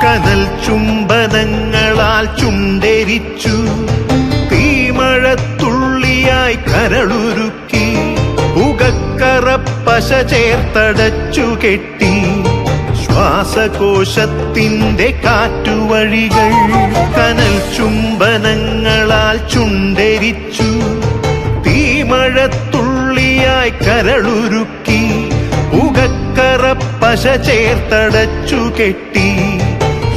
കനൽ ചുംബനങ്ങളാൽ ചുണ്ടെരിച്ചു, തീമഴത്തുള്ളിയായി കരളുരുക്കി, പുകക്കറപ്പശ ചേർത്തടച്ചു കെട്ടി, ശ്വാസകോശത്തിന്റെ കാറ്റുവഴികൾ. കനൽ ചുംബനങ്ങളാൽ ചുണ്ടെരിച്ചു, തീമഴത്തുള്ളിയായി കരളുരുക്കി, പുകക്കറപ്പശ ചേർത്തടച്ചു കെട്ടി,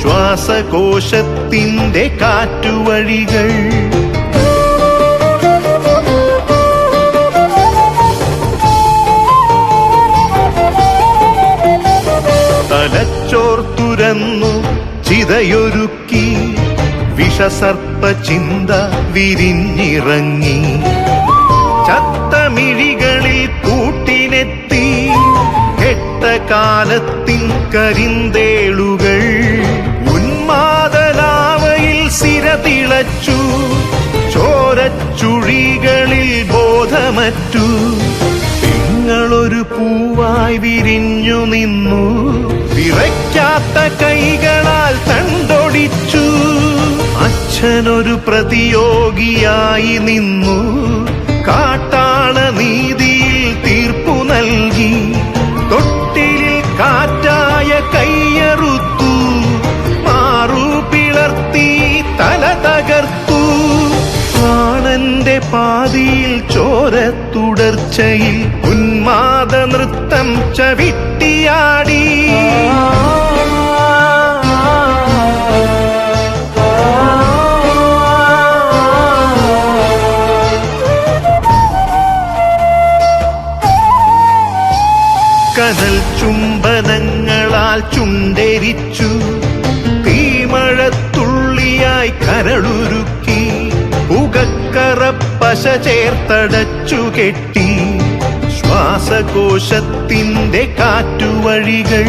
ശ്വാസകോശത്തിന്റെ കാറ്റുവഴികൾ. തലച്ചോർ തുരന്നു ചിതയൊരുക്കി, വിഷസർപ്പ ചിന്ത വിരിഞ്ഞിറങ്ങി, ചത്തമിഴികളിൽ കൂട്ടിനെത്തി, കെട്ട കാലത്തിൻ കരിന്തേളുകൾ. ഉന്മാദലാവയിൽ സിരതിളച്ചു, ചോരച്ചുഴികളിൽ ബോധമറ്റു, നിങ്ങളൊരു പൂവായി വിരിഞ്ഞു നിന്നു, വിറയ്ക്കാത്ത കൈകളാൽ തണ്ടൊടിച്ചു. അച്ഛനൊരു പ്രതിയോഗിയായി നിന്നു, കാട്ടാള നീതിയിൽ തീർപ്പു നൽകി, തൊട്ടിലിൽ കാറ്റായ കൈയറുത്തു, മാറു പിളർത്തി തല തകർത്തു. പ്രാണന്റെ പാതിയിൽ ചോരത്തുടർച്ചയിൽ ഉന്മാദ നൃത്തം ചവിട്ടിയാടി. കനൽ ചുംബനങ്ങളാൽ ചുണ്ടെരിച്ചു, തീമഴത്തുള്ളിയായി കരളുരുക്കി, പുകക്കറപ്പശ ചേർത്തടച്ചു കെട്ടി, ശ്വാസകോശത്തിന്റെ കാറ്റുവഴികൾ.